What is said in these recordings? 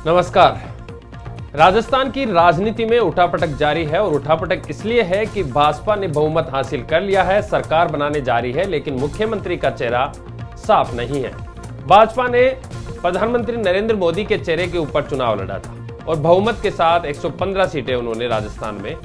नमस्कार। राजस्थान की राजनीति में उठापटक जारी है और उठापटक इसलिए है कि भाजपा ने बहुमत हासिल कर लिया है, सरकार बनाने जा रही है, लेकिन मुख्यमंत्री का चेहरा साफ नहीं है। भाजपा ने प्रधानमंत्री नरेंद्र मोदी के चेहरे के ऊपर चुनाव लड़ा था और बहुमत के साथ 115 सीटें उन्होंने राजस्थान में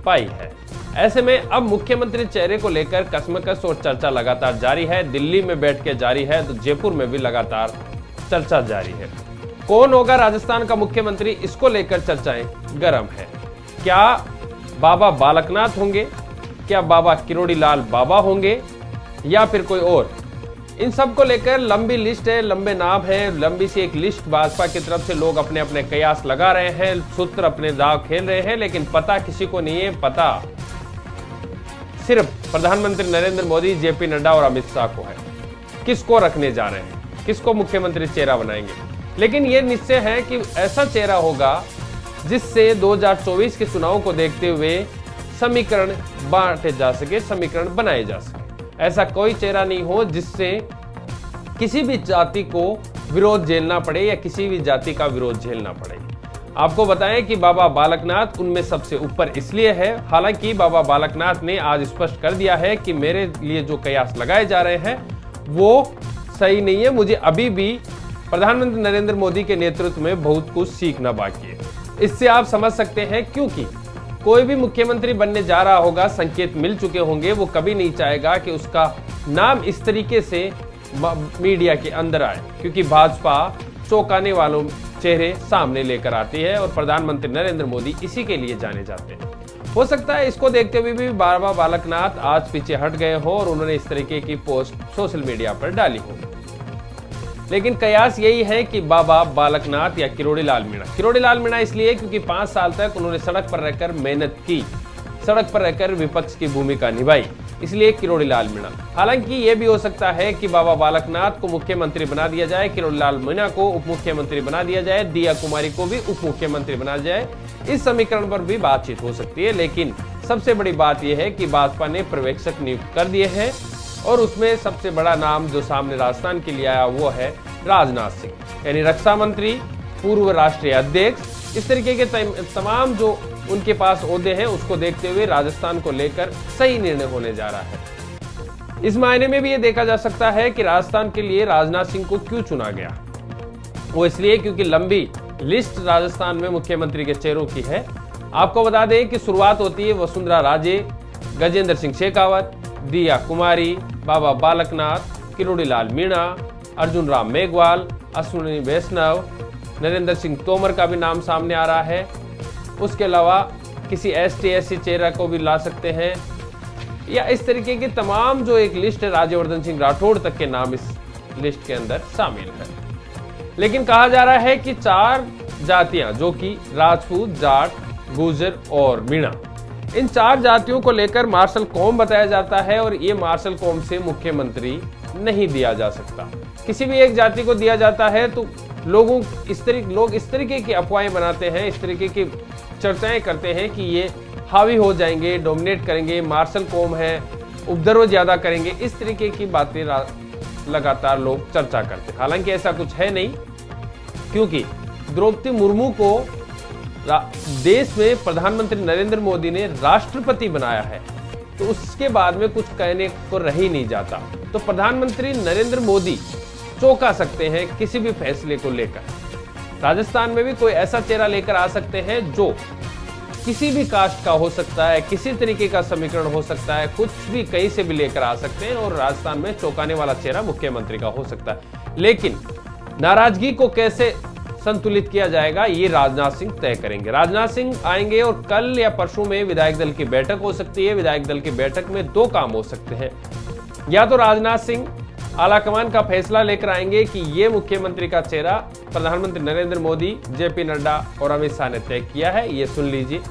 पाई है। ऐसे में अब मुख्यमंत्री चेहरे को लेकर कशमकश और चर्चा लगातार जारी है। दिल्ली में बैठ के जारी है तो जयपुर में भी लगातार चर्चा जारी है। कौन होगा राजस्थान का मुख्यमंत्री, इसको लेकर चर्चाएं गर्म है। क्या बाबा बालकनाथ होंगे, क्या बाबा किरोड़ी लाल बाबा होंगे या फिर कोई और? इन सब को लेकर लंबी लिस्ट है, लंबे नाम है, लंबी सी एक लिस्ट भाजपा की तरफ से लोग अपने अपने कयास लगा रहे हैं, सूत्र अपने दाव खेल रहे हैं, लेकिन पता किसी को नहीं है। पता सिर्फ प्रधानमंत्री नरेंद्र मोदी, जेपी नड्डा और अमित शाह को है। किसको रखने जा रहे हैं, किसको मुख्यमंत्री चेहरा बनाएंगे। लेकिन यह निश्चय है कि ऐसा चेहरा होगा जिससे 2024 के चुनाव को देखते हुए समीकरण बांटे जा सके, समीकरण बनाए जा सके। ऐसा कोई चेहरा नहीं हो जिससे किसी भी जाति को विरोध झेलना पड़े या किसी भी जाति का विरोध झेलना पड़े। आपको बताएं कि बाबा बालकनाथ उनमें सबसे ऊपर इसलिए है। हालांकि बाबा बालकनाथ ने आज स्पष्ट कर दिया है कि मेरे लिए जो कयास लगाए जा रहे हैं वो सही नहीं है। मुझे अभी भी प्रधानमंत्री नरेंद्र मोदी के नेतृत्व में बहुत कुछ सीखना बाकी है। इससे आप समझ सकते हैं, क्योंकि कोई भी मुख्यमंत्री बनने जा रहा होगा, संकेत मिल चुके होंगे, वो कभी नहीं चाहेगा कि उसका नाम इस तरीके से मीडिया के अंदर आए, क्योंकि भाजपा चौंकाने वालों चेहरे सामने लेकर आती है और प्रधानमंत्री नरेंद्र मोदी इसी के लिए जाने जाते हैं। हो सकता है इसको देखते हुए भी बाबा बालकनाथ आज पीछे हट गए हो और उन्होंने इस तरीके की पोस्ट सोशल मीडिया पर डाली हो। लेकिन कयास यही है कि बाबा बालकनाथ या किरोड़ी लाल मीणा इसलिए क्योंकि 5 साल तक उन्होंने सड़क पर रहकर मेहनत की, सड़क पर रहकर विपक्ष की भूमिका निभाई, इसलिए किरोड़ी लाल मीणा। हालांकि यह भी हो सकता है कि बाबा बालकनाथ को मुख्यमंत्री बना दिया जाए, किरोड़ी लाल मीणा को उप मुख्यमंत्री बना दिया जाए, दिया कुमारी को भी उप मुख्यमंत्री बना जाए। इस समीकरण पर भी बातचीत हो सकती है। लेकिन सबसे बड़ी बात यह है कि भाजपा ने पर्यवेक्षक नियुक्त कर दिए हैं और उसमें सबसे बड़ा नाम जो सामने राजस्थान के लिए आया वो है राजनाथ सिंह, यानी रक्षा मंत्री, पूर्व राष्ट्रीय अध्यक्ष। इस तरीके के तमाम जो उनके पास ओहदे हैं उसको देखते हुए राजस्थान को लेकर सही निर्णय होने जा रहा है। इस मायने में भी ये देखा जा सकता है कि राजस्थान के लिए राजनाथ सिंह को क्यों चुना गया। वो इसलिए क्योंकि लंबी लिस्ट राजस्थान में मुख्यमंत्री के चेहरों की है। आपको बता दें कि शुरुआत होती है वसुंधरा राजे, गजेंद्र सिंह शेखावत, दिया कुमारी, बाबा बालकनाथ, किरोड़ी लाल मीणा, अर्जुन राम मेघवाल, अश्विनी वैष्णव, नरेंद्र सिंह तोमर का भी नाम सामने आ रहा है। उसके अलावा किसी ST/SC चेहरा को भी ला सकते हैं, या इस तरीके की तमाम जो एक लिस्ट है, राज्यवर्धन सिंह राठौड़ तक के नाम इस लिस्ट के अंदर शामिल है। लेकिन कहा जा रहा है कि 4 जातियां जो कि राजपूत, जाट, गुर्जर और मीणा, इन 4 जातियों को लेकर मार्शल कौम बताया जाता है और ये मार्शल कौम से मुख्यमंत्री नहीं दिया जा सकता। किसी भी एक जाति को दिया जाता है तो लोग इस तरीके की अफवाहें बनाते हैं, इस तरीके की चर्चाएं करते हैं कि ये हावी हो जाएंगे, डोमिनेट करेंगे, मार्शल कौम है, उपद्रव ज्यादा करेंगे। इस तरीके की बातें लगातार लोग चर्चा करते हैं। हालांकि ऐसा कुछ है नहीं, क्योंकि द्रौपदी मुर्मू को देश में प्रधानमंत्री नरेंद्र मोदी ने राष्ट्रपति बनाया है, तो उसके बाद में कुछ कहने को रह ही नहीं जाता। तो प्रधानमंत्री नरेंद्र मोदी चौंका सकते हैं किसी भी फैसले को लेकर। राजस्थान में भी कोई ऐसा चेहरा लेकर आ सकते हैं जो किसी भी कास्ट का हो सकता है, किसी तरीके का समीकरण हो सकता है, कुछ भी कहीं से भी लेकर आ सकते हैं और राजस्थान में चौंकाने वाला चेहरा मुख्यमंत्री का हो सकता है। लेकिन नाराजगी को कैसे संतुलित किया जाएगा ये राजनाथ सिंह तय करेंगे। राजनाथ सिंह आएंगे और कल या परसों में विधायक दल की बैठक हो सकती है। विधायक दल की बैठक में 2 काम हो सकते हैं, या तो राजनाथ सिंह आलाकमान का फैसला लेकर आएंगे कि ये मुख्यमंत्री का चेहरा प्रधानमंत्री नरेंद्र मोदी, जेपी नड्डा और अमित शाह ने तय किया है, ये सुन लीजिए,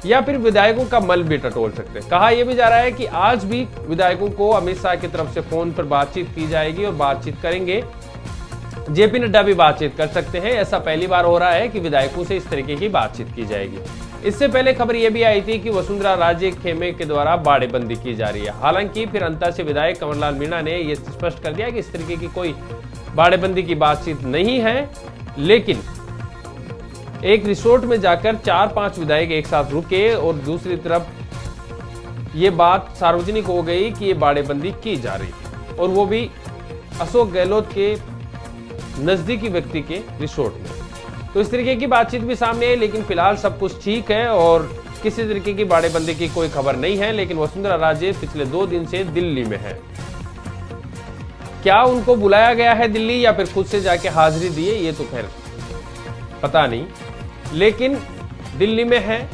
या फिर विधायकों का मल भी टटोल सकते हैं। कहा यह भी जा रहा है कि आज भी विधायकों को अमित शाह की तरफ से फोन पर बातचीत की जाएगी और बातचीत करेंगे। जेपी नड्डा भी बातचीत कर सकते हैं। ऐसा पहली बार हो रहा है कि विधायकों से इस तरीके की बातचीत की जाएगी। इससे पहले खबर यह भी आई थी कि वसुंधरा राजे खेमे के द्वारा बाड़ेबंदी की जा रही है। हालांकि फिर अंतर से विधायक कंवरलाल मीणा ने यह स्पष्ट कर दिया कि इस तरीके की कोई बाड़ेबंदी की बातचीत नहीं है, लेकिन एक रिसोर्ट में जाकर 4-5 विधायक एक साथ रुके और दूसरी तरफ ये बात सार्वजनिक हो गई कि ये बाड़ेबंदी की जा रही है, और वो भी अशोक गहलोत के नजदीकी व्यक्ति के रिसोर्ट में। तो इस तरीके की बातचीत भी सामने आई, लेकिन फिलहाल सब कुछ ठीक है और किसी तरीके की बाड़ेबंदी की कोई खबर नहीं है। लेकिन वसुंधरा राजे पिछले 2 दिन से दिल्ली में है। क्या उनको बुलाया गया है दिल्ली या फिर खुद से जाके हाजिरी दिए, ये तो खैर पता नहीं, लेकिन दिल्ली में है।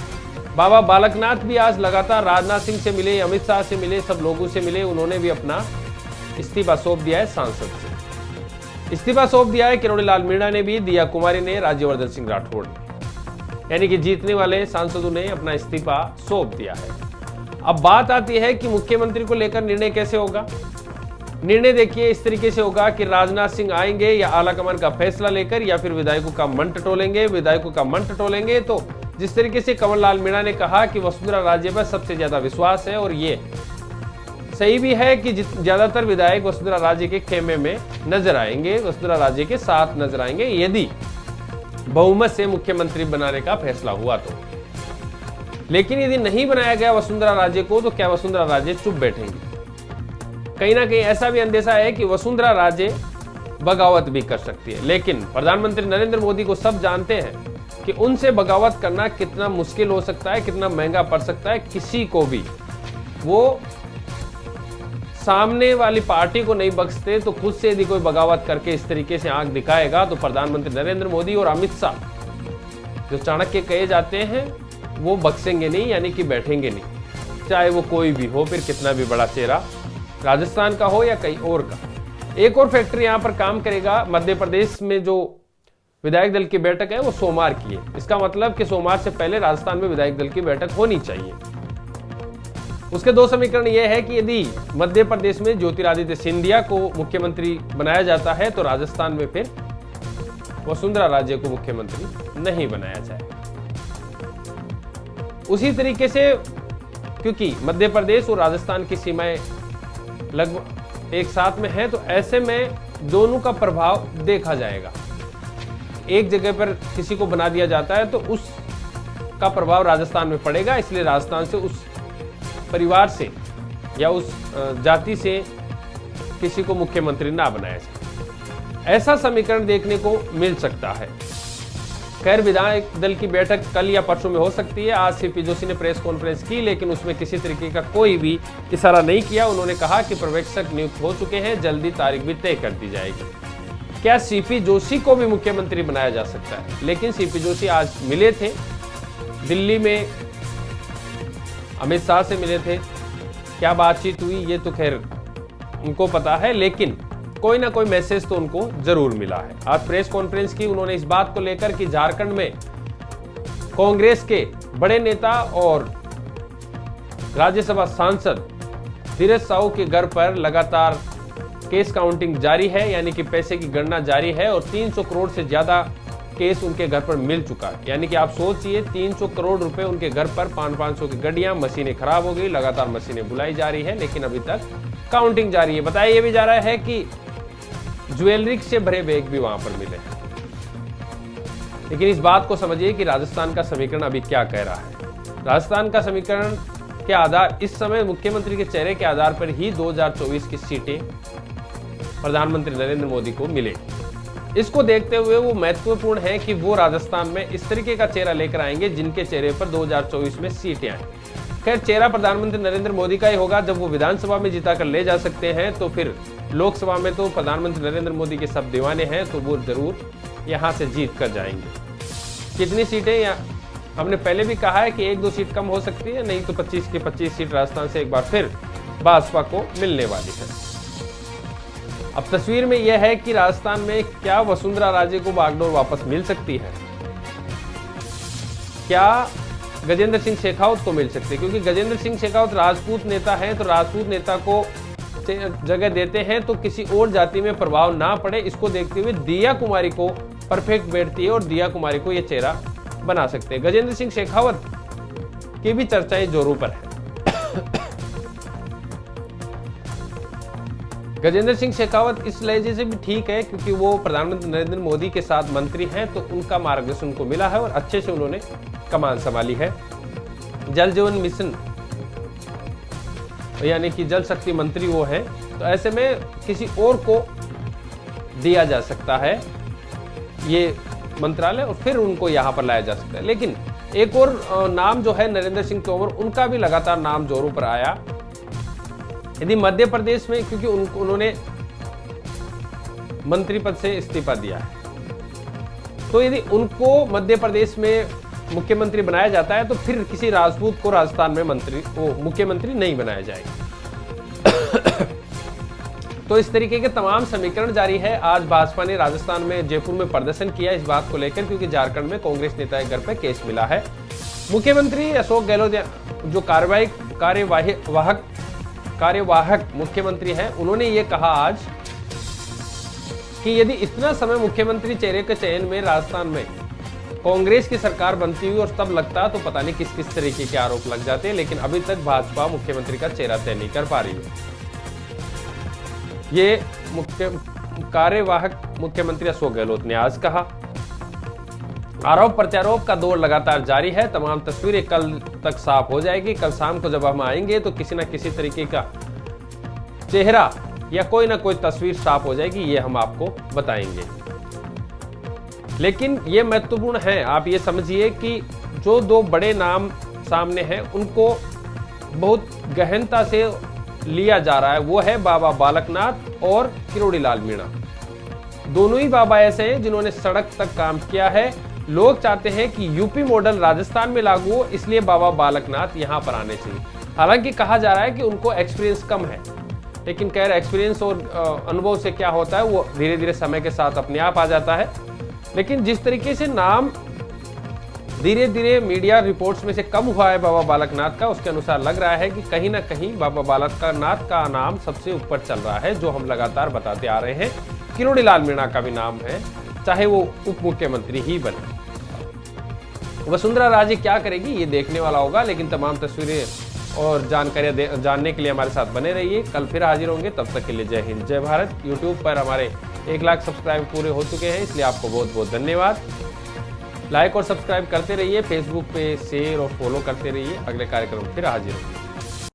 बाबा बालकनाथ भी आज लगातार राजनाथ सिंह से मिले, अमित शाह से मिले, सब लोगों से मिले। उन्होंने भी अपना इस्तीफा सौंप दिया है सांसद से। इस्तीफा सौंप दिया है किरोड़ी लाल मीणा ने भी, दिया कुमारी ने, राज्यवर्धन सिंह राठौड़ ने, यानी कि जीतने वाले सांसदों ने अपना इस्तीफा सौंप दिया है। अब बात आती है कि मुख्यमंत्री को लेकर निर्णय कैसे होगा। निर्णय देखिए इस तरीके से होगा कि राजनाथ सिंह आएंगे या आलाकमान का फैसला लेकर, या फिर विधायकों का मन टटोलेंगे। विधायकों का मन टटोलेंगे तो जिस तरीके से कंवर लाल मीणा ने कहा कि वसुंधरा राजे पर सबसे ज्यादा विश्वास है, और ये सही भी है कि ज्यादातर विधायक वसुंधरा राजे के खेमे में नजर आएंगे, वसुंधरा राजे के साथ नजर आएंगे यदि बहुमत से मुख्यमंत्री बनाने का फैसला हुआ तो। लेकिन यदि नहीं बनाया गया वसुंधरा राजे को, तो क्या वसुंधरा राजे चुप बैठेंगी? कहीं ना कहीं ऐसा भी अंदेशा है कि वसुंधरा राजे बगावत भी कर सकती है। लेकिन प्रधानमंत्री नरेंद्र मोदी को सब जानते हैं कि उनसे बगावत करना कितना मुश्किल हो सकता है, कितना महंगा पड़ सकता है किसी को भी। वो सामने वाली पार्टी को नहीं बख्शते, तो खुद से यदि कोई बगावत करके इस तरीके से आंख दिखाएगा तो प्रधानमंत्री नरेंद्र मोदी और अमित शाह जो चाणक्य कहे जाते हैं वो बख्शेंगे नहीं, यानी कि बैठेंगे नहीं, चाहे वो कोई भी हो, फिर कितना भी बड़ा चेहरा, राजस्थान का हो या कहीं और का। एक और फैक्टर यहाँ पर काम करेगा। मध्य प्रदेश में जो विधायक दल की बैठक है वो सोमवार की है। इसका मतलब कि सोमवार से पहले राजस्थान में विधायक दल की बैठक होनी चाहिए। उसके 2 समीकरण यह है कि यदि मध्य प्रदेश में ज्योतिरादित्य सिंधिया को मुख्यमंत्री बनाया जाता है तो राजस्थान में फिर वसुंधरा राजे को मुख्यमंत्री नहीं बनाया जाए। उसी तरीके से क्योंकि मध्य प्रदेश और राजस्थान की सीमाएं लगभग एक साथ में है, तो ऐसे में दोनों का प्रभाव देखा जाएगा। एक जगह पर किसी को बना दिया जाता है तो उसका प्रभाव राजस्थान में पड़ेगा, इसलिए राजस्थान से उस परिवार से या उस जाति से किसी को मुख्यमंत्री ना बनाया जाए। ऐसा समीकरण देखने को मिल सकता है। खैर विधायक दल की बैठक कल या परसों में हो सकती है। आज सीपी जोशी ने प्रेस कॉन्फ्रेंस की, लेकिन उसमें किसी तरीके का कोई भी इशारा नहीं किया। उन्होंने कहा कि पर्यवेक्षक नियुक्त हो चुके हैं, जल्दी तारीख भी तय कर दी जाएगी। क्या सीपी जोशी को भी मुख्यमंत्री बनाया जा सकता है? लेकिन सीपी जोशी आज मिले थे दिल्ली में, अमित शाह से मिले थे। क्या बातचीत हुई ये तो खैर उनको पता है, लेकिन कोई ना कोई मैसेज तो उनको जरूर मिला है। आज प्रेस कॉन्फ्रेंस की उन्होंने इस बात को लेकर कि झारखंड में कांग्रेस के बड़े नेता और राज्यसभा सांसद धीरज साहू के घर पर लगातार केस काउंटिंग जारी है, यानी कि पैसे की गणना जारी है, और 300 करोड़ से ज्यादा केस उनके घर पर मिल चुका है। यानी कि आप सोचिए 300 करोड़ रुपए उनके घर पर, 500 की गाड़ियां, मशीनें खराब हो गई, लगातार मशीनें बुलाई जा रही है, लेकिन अभी तक काउंटिंग जारी है। बताया यह भी जा रहा है कि ज्वेलरी से भरे बैग भी वहां पर मिले। लेकिन इस बात को समझिए कि राजस्थान का समीकरण अभी क्या कह रहा है। राजस्थान का समीकरण के आधार इस समय मुख्यमंत्री के चेहरे के आधार पर ही 2024 की सीटें प्रधानमंत्री नरेंद्र मोदी को मिलेगी। इसको देखते हुए वो महत्वपूर्ण है कि वो राजस्थान में इस तरीके का चेहरा लेकर आएंगे जिनके चेहरे पर 2024 में सीटें आए। खैर चेहरा प्रधानमंत्री नरेंद्र मोदी का ही होगा। जब वो विधानसभा में जीता कर ले जा सकते हैं तो फिर लोकसभा में तो प्रधानमंत्री नरेंद्र मोदी के सब दीवाने हैं, तो वो जरूर यहाँ से जीत कर जाएंगे। कितनी सीटें या हमने पहले भी कहा है कि 1-2 सीट कम हो सकती है, नहीं तो 25 की 25 सीट राजस्थान से एक बार फिर भाजपा को मिलने वाली है। अब तस्वीर में यह है कि राजस्थान में क्या वसुंधरा राजे को बागडोर वापस मिल सकती है, क्या गजेंद्र सिंह शेखावत को मिल सकती है, क्योंकि गजेंद्र सिंह शेखावत राजपूत नेता है, तो राजपूत नेता को जगह देते हैं तो किसी और जाति में प्रभाव ना पड़े। इसको देखते हुए दिया कुमारी को परफेक्ट बैठती है और दिया कुमारी को यह चेहरा बना सकते हैं। गजेंद्र सिंह शेखावत की भी चर्चाएं जोरों पर है। गजेंद्र सिंह शेखावत इस लहजे से भी ठीक है क्योंकि वो प्रधानमंत्री नरेंद्र मोदी के साथ मंत्री हैं, तो उनका मार्गदर्शन उनको मिला है और अच्छे से उन्होंने कमान संभाली है। जल जीवन मिशन यानी कि जल शक्ति मंत्री वो हैं, तो ऐसे में किसी और को दिया जा सकता है ये मंत्रालय और फिर उनको यहाँ पर लाया जा सकता है। लेकिन एक और नाम जो है नरेंद्र सिंह तोमर, उनका भी लगातार नाम जोरों पर आया। यदि मध्य प्रदेश में, क्योंकि उन्होंने मंत्री पद से इस्तीफा दिया है, तो यदि उनको मध्य प्रदेश में मुख्यमंत्री बनाया जाता है तो फिर किसी राजपूत को राजस्थान में मुख्यमंत्री नहीं बनाया जाएगा। तो इस तरीके के तमाम समीकरण जारी है। आज भाजपा ने राजस्थान में जयपुर में प्रदर्शन किया इस बात को लेकर, क्योंकि झारखंड में कांग्रेस नेता के घर पर केस मिला है। मुख्यमंत्री अशोक गहलोत जो कार्यवाहक मुख्यमंत्री हैं, उन्होंने ये कहा आज कि यदि इतना समय मुख्यमंत्री चेहरे के चयन में राजस्थान में कांग्रेस की सरकार बनती हुई और तब लगता तो पता नहीं किस किस तरीके के आरोप लग जाते, लेकिन अभी तक भाजपा मुख्यमंत्री का चेहरा तय नहीं कर पा रही है। ये कार्यवाहक मुख्यमंत्री अशोक गहलोत ने आज कहा। आरोप प्रत्यारोप का दौर लगातार जारी है। तमाम तस्वीरें कल तक साफ हो जाएगी। कल शाम को जब हम आएंगे तो किसी न किसी तरीके का चेहरा या कोई ना कोई तस्वीर साफ हो जाएगी, ये हम आपको बताएंगे। लेकिन ये महत्वपूर्ण है, आप ये समझिए कि जो दो बड़े नाम सामने हैं उनको बहुत गहनता से लिया जा रहा है, वो है बाबा बालकनाथ और किरोड़ी लाल मीणा। दोनों ही बाबा ऐसे हैं जिन्होंने सड़क तक काम किया है। लोग चाहते हैं कि यूपी मॉडल राजस्थान में लागू हो, इसलिए बाबा बालकनाथ यहां पर आने चाहिए। हालांकि कहा जा रहा है कि उनको एक्सपीरियंस कम है, लेकिन खैर एक्सपीरियंस और अनुभव से क्या होता है वो धीरे धीरे समय के साथ अपने आप आ जाता है। लेकिन जिस तरीके से नाम धीरे धीरे मीडिया रिपोर्ट्स में से कम हुआ है बाबा बालकनाथ का, उसके अनुसार लग रहा है कि कहीं ना कहीं बाबा बालकनाथ का नाम सबसे ऊपर चल रहा है, जो हम लगातार बताते आ रहे हैं। किरोड़ी लाल मीणा का भी नाम है, चाहे वो उप मुख्यमंत्री ही बने। वसुंधरा राजे क्या करेगी ये देखने वाला होगा, लेकिन तमाम तस्वीरें और जानकारियां जानने के लिए हमारे साथ बने रहिए। कल फिर हाजिर होंगे, तब तक के लिए जय हिंद जय भारत। यूट्यूब पर हमारे 1 लाख सब्सक्राइब पूरे हो चुके हैं, इसलिए आपको बहुत बहुत धन्यवाद। लाइक और सब्सक्राइब करते रहिए, फेसबुक पे शेयर और फॉलो करते रहिए। अगले कार्यक्रम फिर हाजिर होंगे।